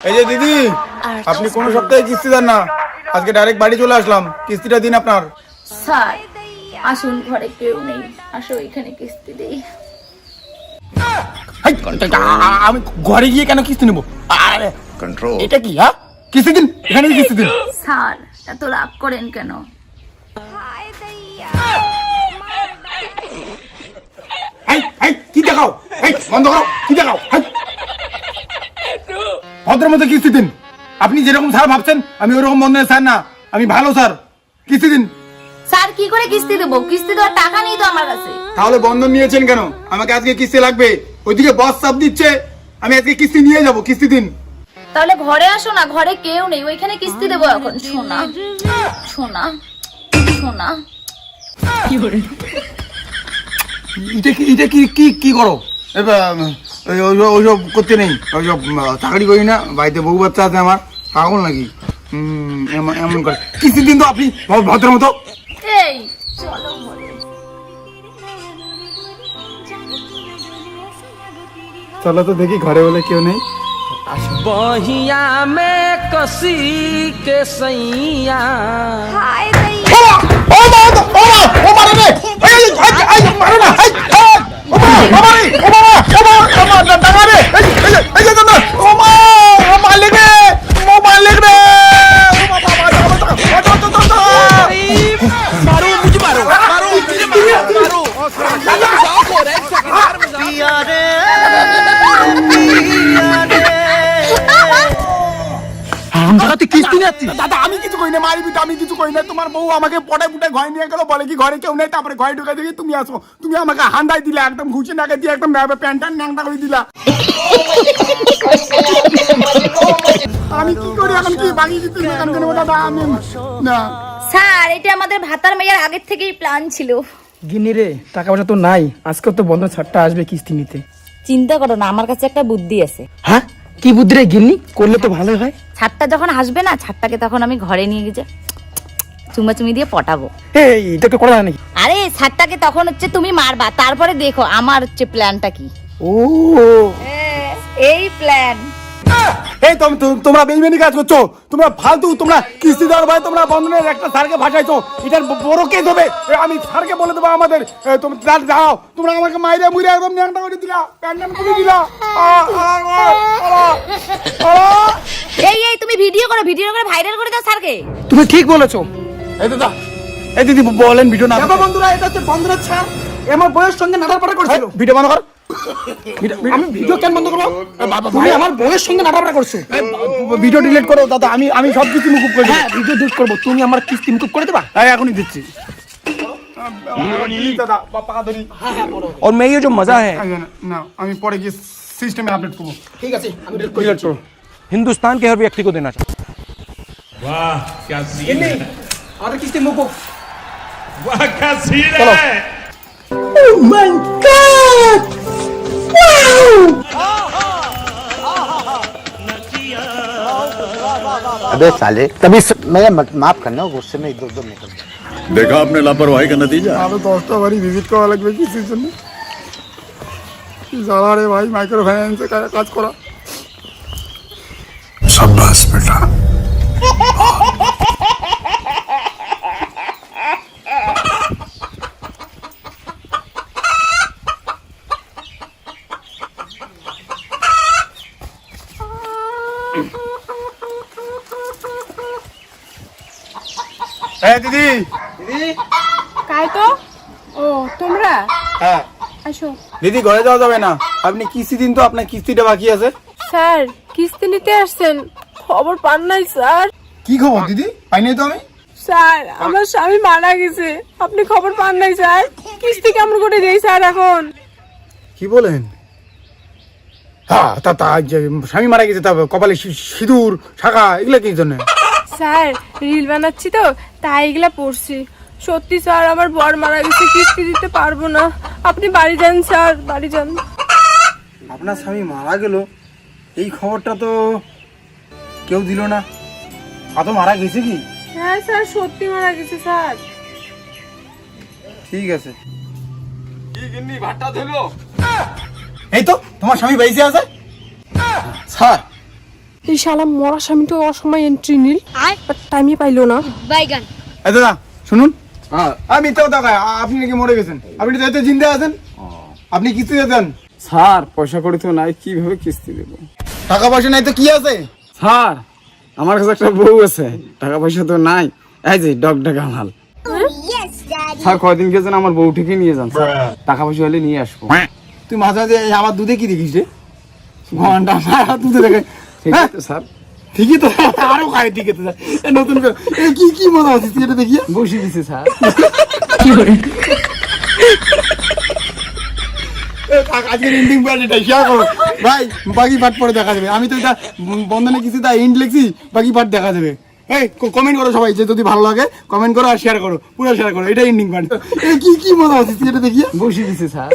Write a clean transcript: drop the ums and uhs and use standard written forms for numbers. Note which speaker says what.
Speaker 1: এই যে দিদি, আপনি কোন সপ্তাহে কিস্তি দেন না, আজকে ডাইরেক্ট বাড়ি চলে আসলাম, কিস্তিটা দিন আপনার।
Speaker 2: স্যার আসুন, ঘরে কেউ নেই, আসো এখানে কিস্তি দেই।
Speaker 1: আমি ঘরে গিয়ে কেন কিস্তি নেবো? আরে কন্ট্রোল, এটা কি? হ্যাঁ, কিস্তি দিন, এখানে কিস্তি দিন।
Speaker 2: স্যার এত রাগ করেন কেন?
Speaker 1: কি দেখাও? বন্ধ করো, কি দেখাও? ভদ্র মতো কিস্তি দিন। আপনি যেরকম স্যার ভাবছেন আমি ওরকম বন্ধনের স্যার না, আমি ভালো স্যার। কিস্তি দিন।
Speaker 2: স্যার কি করে কিস্তি দেবো? কিস্তি দেওয়ার টাকা নেই তো আমার কাছে।
Speaker 1: তাহলে বন্ধন নিয়েছেন কেন? আমাকে আজকে কিস্তি লাগবে। ওইদিকে বস চাপ দিচ্ছে, আমি আজকে কিস্তি নিয়ে যাব। কিস্তি দিন।
Speaker 2: তাহলে ঘরে আসো না, ঘরে কেউ নেই, ওইখানে কিস্তি দেবো এখন। শোনা শোনা শোনা,
Speaker 1: এটা কি কি কি করো? ওইসব করতে নেই, ওইসব চাকরি করি না, বাড়িতে বউ বাচ্চা আছে আমার, পাগল নাকি? এমন করে কিস্তি দিন তো আপনি ভদ্র মতো।
Speaker 2: এই চলো ঘরে।
Speaker 1: চলো তো দেখি ঘরে বলে কেউ নেই।
Speaker 3: बहिया में कसी के सैया मारो मुझे मारो मारो मुझे मारो
Speaker 1: দাদা আমি কিছু কই না, মারি পিটা আমি কিছু কই না। তোমার বউ আমাকে পটায় পুটায় ঘরে নিয়ে গেল, বলে কি ঘরে কেউ নেই। তারপরে ঘরে ঢুকে দেখি তুমি আসো, তুমি আমাকে হান্দাই দিলা, একদম ঘুষি নাকে দিয়ে একদম প্যান্ট ন্যাংটা করে দিলা। আমি কি করি এখন? কি বাকি দিতে দাদা? আমি না
Speaker 2: স্যার, এটা আমাদের ভাতার মেয়ের আগের থেকেই প্ল্যান ছিল।
Speaker 4: গিন্নি রে, টাকা পয়সা তো নাই, আজকে তো বন্ধ ছাড়টা আসবে কিস্তি নিতে।
Speaker 2: চিন্তা করো না, আমার কাছে একটা বুদ্ধি আছে।
Speaker 4: হ্যাঁ, কি বুদ্ধি রে গিন্নি? করলে তো ভালো হয়।
Speaker 2: ছাড়টা যখন আসবে না, ছাড়টাকে তখন আমি ঘরে নিয়ে গিয়ে চুমাচুমি দিয়ে পটাবো।
Speaker 4: এই এটা তো করা যায় নাকি?
Speaker 2: আরে ছাড়টাকে তখন হচ্ছে তুমি মারবা, তারপরে দেখো আমার হচ্ছে প্ল্যানটা কি।
Speaker 4: ও
Speaker 2: এই প্ল্যান।
Speaker 1: এই তোমরা বেইমানি কাজ করছো, তোমরা ফালতু, তোমরা কিস্তি দেওয়ার ভাই তোমরা বন্ধনের একটা স্যারকে ভাসাইছো, এটার বড় কেস হবে। আমি স্যারকে বলে দেবো আমাদের। তোমরা যাও, তোমরা আমাকে মাইরে মুইরে একদম ন্যাংটা করে দিলা, প্যান্ডাম করে দিলা।
Speaker 2: এই এই তুমি ভিডিও করে ভাইরাল করে দাও স্যারকে।
Speaker 4: তুমি ঠিক বলেছো।
Speaker 1: এই দাদা, এই দিদি বলেন ভিডিও না।
Speaker 4: বন্ধুরা, এটা হচ্ছে বন্ধুরা ছাড়, আমার বউয়ের সঙ্গে নাটাপাটা করছিল।
Speaker 1: ভিডিও বন্ধ কর।
Speaker 4: আমি ভিডিও কেন বন্ধ করবো? তুমি আমার বউয়ের সঙ্গে নাটাপাটা করছো।
Speaker 1: ভিডিও ডিলিট করো দাদা, আমি সব কিছু মুকুব করে
Speaker 4: হ্যাঁ, ভিডিও ডিলিট করবো। তুমি আমার কিস্তি মুকুব করে দেবা?
Speaker 1: হ্যাঁ, এখনই দিচ্ছি দাদা। পাকা ধরি।
Speaker 4: और मैं ये जो मजा है,
Speaker 1: না, আমি পরে গিয়ে সিস্টেমে আপডেট করবো।
Speaker 4: ঠিক আছে, আমি
Speaker 1: ডিলিট করো।
Speaker 4: हिंदुस्तान के हर व्यक्ति को देना चाहिए।
Speaker 5: वाह क्या सीन है,
Speaker 4: और किस्ती मुकुब।
Speaker 5: वाह क्या सीन
Speaker 4: चलो।
Speaker 5: है।
Speaker 4: Oh my God!
Speaker 6: अबे साले तभी मैं माफ करना, गुस्से में इधर उधर निकल गया।
Speaker 7: देखा आपने लापरवाही का नतीजा।
Speaker 1: আরো 10টা বাড়ি ভিজিট করা লাগবে কিসের জন্য? কি জ্বালা রে ভাই, মাইক্রো ফাইন্যান্সে কাজ করা।
Speaker 7: शाबाश बेटा।
Speaker 1: হ্যাঁ দিদি।
Speaker 8: কাই তো? ও তোমরা
Speaker 1: হ্যাঁ
Speaker 8: আসো।
Speaker 1: দিদি, ঘরে যাওয়া যাবে না, আপনি কিস্তি দিন তো, আপনার কিস্তিটা বাকি আছে।
Speaker 8: স্যার কিস্তি নিতে আসছেন, খবর পান নাই স্যার?
Speaker 1: কি খবর দিদি? পাইনি তো আমি।
Speaker 8: স্যার আমার স্বামী মারা গেছে, আপনি খবর পান নাই স্যার? কিস্তি কেমন করে দেই স্যার এখন?
Speaker 1: কি বলেন? হ্যাঁ, তা যে স্বামী মারা গেছে, তা কপালে সিঁদুর শাখা এগুলো কি জন্য?
Speaker 8: স্যার রিল বানাচ্ছি তো, তাই এগুলা পড়ছি। সত্যি স্যার, আমার বর মারা গেছে, কিস্তি দিতে পারবো না। আপনি বাড়ি যান স্যার, বাড়ি যান।
Speaker 1: আপনার স্বামী মারা গেল, এই খবরটা তো কেউ দিল না। তো মারা গেছে কি?
Speaker 8: হ্যাঁ স্যার, সত্যি মারা গেছে স্যার।
Speaker 1: ঠিক আছে। এই তো তোমার স্বামী বেঁচে আছে। স্যার
Speaker 8: এই শালা মরা স্বামীটা অসময় এন্ট্রি নিল টাইমই পাইলো না।
Speaker 1: এই দাদা শুনুন, আমি মিথ্যা কথা কই, আপনি নাকি মরে গেছেন, আপনি তো এতে জিন্দা আছেন, আপনি কিস্তি দেন।
Speaker 9: স্যার পয়সা কড়ি তো নাই, কিভাবে কিস্তি দেবো?
Speaker 1: টাকা পয়সা নাই তো কি আছে?
Speaker 9: স্যার আমার কাছে একটা বউ আছে, টাকা পয়সা তো নাই, এই যে ডগডগা মাল। স্যার কয়দিন গেছেন আমার বউ ঠিকই নিয়ে যান স্যার, টাকা পয়সা হলে নিয়ে আসবো।
Speaker 1: তুই মাঝে মাঝে এই আমার দুধে কি দেখিস রে? ঘন্টা দুধে দেখে
Speaker 9: ঠিক আছে স্যার,
Speaker 1: ঠিকই তো, আরো খাই ঠিক আছে। নতুন করে কি কি মজা হচ্ছে তুই এটা দেখিয়ে
Speaker 9: বসে দিছে স্যার।
Speaker 1: আজকের এন্ডিং পার্ট এটা শেয়ার করো ভাই, বাকি পার্ট পরে দেখা যাবে। আমি তো এটা বন্ধনে কিছু তা এন্ড লিখছি, বাকি পার্ট দেখা যাবে। এই কমেন্ট করো সবাই, যে যদি ভালো লাগে কমেন্ট করো আর শেয়ার করো, পুরো শেয়ার করো, এটা এন্ডিং পার্ট। কি কি মজা হচ্ছে তুই এটা দেখিয়ে
Speaker 9: বসে দিছে স্যার।